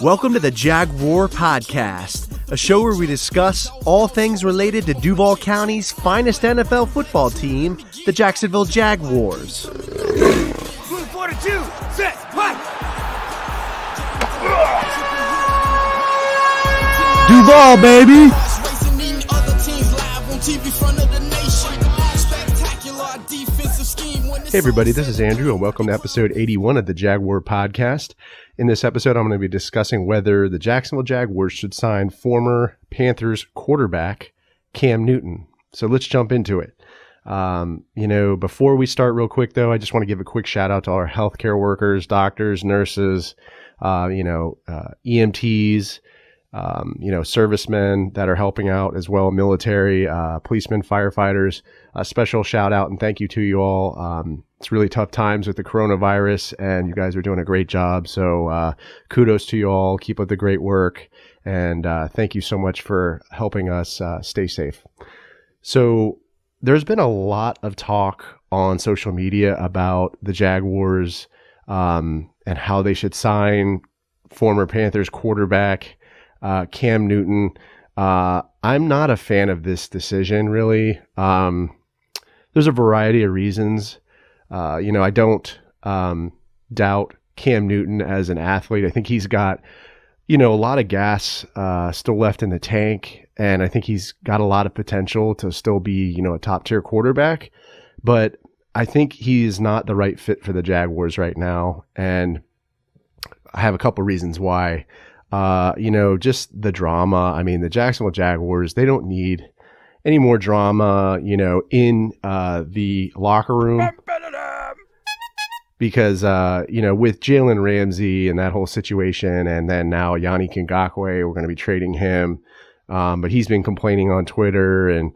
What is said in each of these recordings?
Welcome to the Jaguar Podcast, a show where we discuss all things related to Duval County's finest NFL football team, the Jacksonville Jaguars. 42, set, play! Duval, baby! Hey everybody, this is Andrew and welcome to episode 81 of the Jaguar Podcast. In this episode, I'm going to be discussing whether the Jacksonville Jaguars should sign former Panthers quarterback Cam Newton. So let's jump into it. Before we start real quick though, I just want to give a quick shout out to our healthcare workers, doctors, nurses, EMTs, servicemen that are helping out as well, military, policemen, firefighters. A special shout out and thank you to you all. It's really tough times with the coronavirus and you guys are doing a great job. So kudos to you all. Keep up the great work. And thank you so much for helping us stay safe. So there's been a lot of talk on social media about the Jaguars and how they should sign former Panthers quarterback Cam Newton. I'm not a fan of this decision, really. There's a variety of reasons. I don't doubt Cam Newton as an athlete. I think he's got, a lot of gas still left in the tank, and I think he's got a lot of potential to still be, a top-tier quarterback. But I think he is not the right fit for the Jaguars right now, and I have a couple reasons why. Just the drama. I mean, the Jacksonville Jaguars, they don't need any more drama, in the locker room. Because, with Jalen Ramsey and that whole situation, and then now Yanni Ngakoue, we're going to be trading him. But he's been complaining on Twitter and,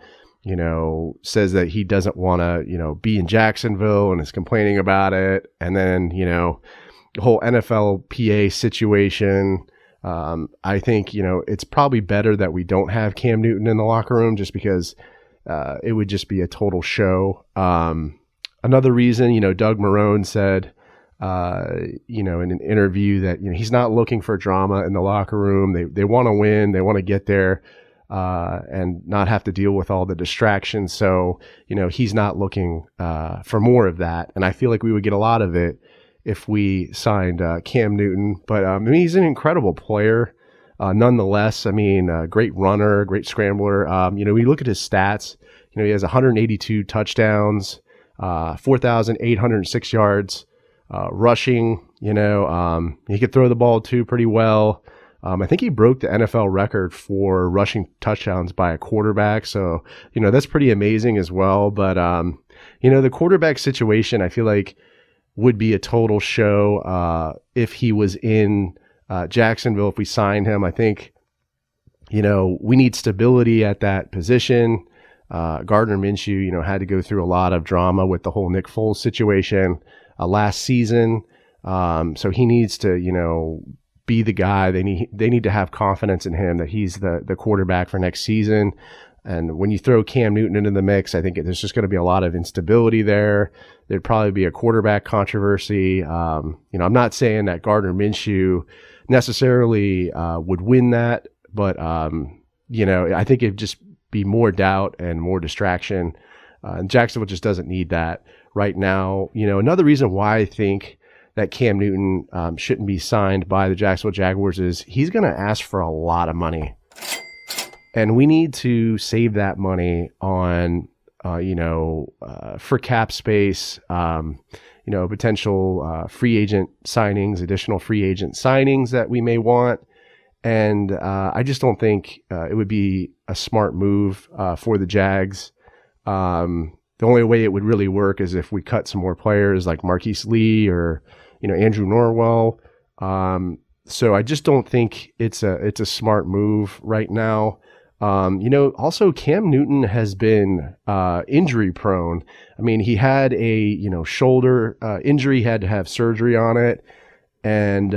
says that he doesn't want to, be in Jacksonville and is complaining about it. And then, the whole NFLPA situation. I think, it's probably better that we don't have Cam Newton in the locker room just because it would just be a total show. Another reason, Doug Marrone said, in an interview that, he's not looking for drama in the locker room. They want to win. They want to get there and not have to deal with all the distractions. So, he's not looking for more of that. And I feel like we would get a lot of it if we signed Cam Newton. But he's an incredible player nonetheless. Great runner, great scrambler. We look at his stats. He has 182 touchdowns, 4,806 yards rushing. He could throw the ball too pretty well. I think he broke the NFL record for rushing touchdowns by a quarterback. So, that's pretty amazing as well. But, the quarterback situation, I feel like, would be a total show if he was in Jacksonville, if we signed him. I think, we need stability at that position. Gardner Minshew, had to go through a lot of drama with the whole Nick Foles situation last season. So he needs to, be the guy. They need to have confidence in him that he's the quarterback for next season. And when you throw Cam Newton into the mix, I think there's just going to be a lot of instability there. There'd probably be a quarterback controversy. I'm not saying that Gardner Minshew necessarily would win that, but, I think it'd just be more doubt and more distraction. And Jacksonville just doesn't need that right now. Another reason why I think that Cam Newton shouldn't be signed by the Jacksonville Jaguars is he's going to ask for a lot of money. And we need to save that money on, for cap space, potential free agent signings, additional free agent signings that we may want. And I just don't think it would be a smart move for the Jags. The only way it would really work is if we cut some more players like Marquise Lee or, Andrew Norwell. So I just don't think it's a smart move right now. Also Cam Newton has been injury prone. He had a, shoulder injury, had to have surgery on it. And,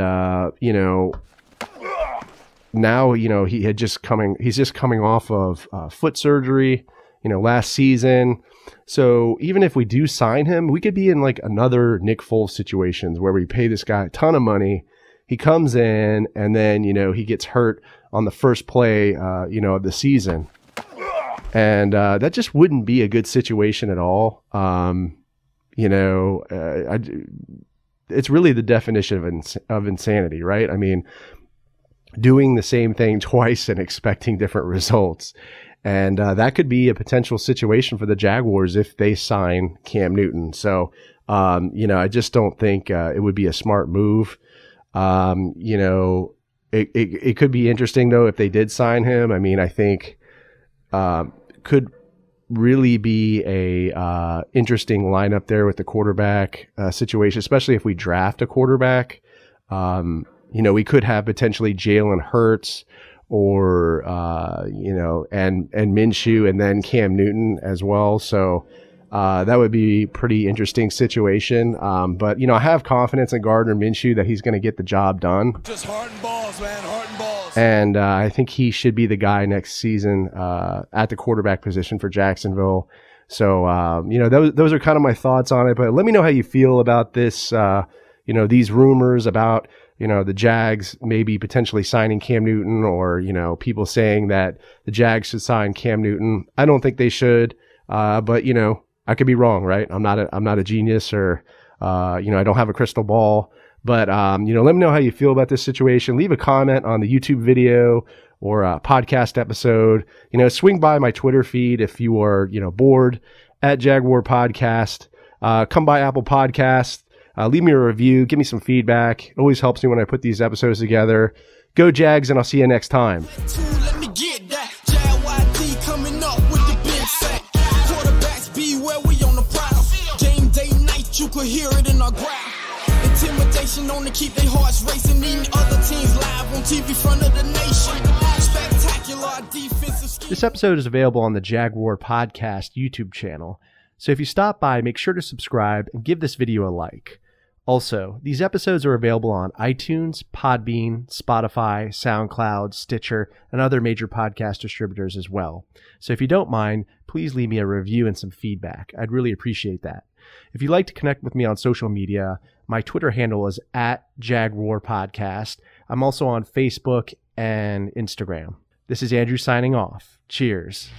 now, he's just coming off of foot surgery, last season. So even if we do sign him, we could be in like another Nick Foles situations where we pay this guy a ton of money. he comes in and then, he gets hurt on the first play, of the season. And that just wouldn't be a good situation at all. It's really the definition of insanity, right? I mean, doing the same thing twice and expecting different results. And that could be a potential situation for the Jaguars if they sign Cam Newton. So, I just don't think it would be a smart move. It could be interesting, though, if they did sign him. I mean, I think could really be a interesting lineup there with the quarterback situation, especially if we draft a quarterback. We could have potentially Jalen Hurts or, and Minshew and then Cam Newton as well. So that would be a pretty interesting situation. But, I have confidence in Gardner Minshew that he's going to get the job done. Just heart and balls, man. Heart and balls. And I think he should be the guy next season at the quarterback position for Jacksonville. So, those are kind of my thoughts on it. But let me know how you feel about this, these rumors about, the Jags maybe potentially signing Cam Newton, or, people saying that the Jags should sign Cam Newton. I don't think they should, but, I could be wrong, right? I'm not a genius, or, I don't have a crystal ball. But, let me know how you feel about this situation. Leave a comment on the YouTube video or a podcast episode. Swing by my Twitter feed if you are, bored, at Jaguar Podcast. Come by Apple Podcasts. Leave me a review. Give me some feedback. It always helps me when I put these episodes together. Go Jags, and I'll see you next time. Let me get that. JYD coming up with the big sack. Quarterbacks beware, we on the prowl. Game day night, you could hear it in our growl. Intimidation on to keep their hearts racing. Eating other teams live on TV front of the nation. Spectacular defensive scheme. This episode is available on the Jaguar Podcast YouTube channel. So if you stop by, make sure to subscribe and give this video a like. Also, these episodes are available on iTunes, Podbean, Spotify, SoundCloud, Stitcher, and other major podcast distributors as well. So if you don't mind, please leave me a review and some feedback. I'd really appreciate that. If you'd like to connect with me on social media, my Twitter handle is @JagWarPodcast. I'm also on Facebook and Instagram. This is Andrew signing off. Cheers.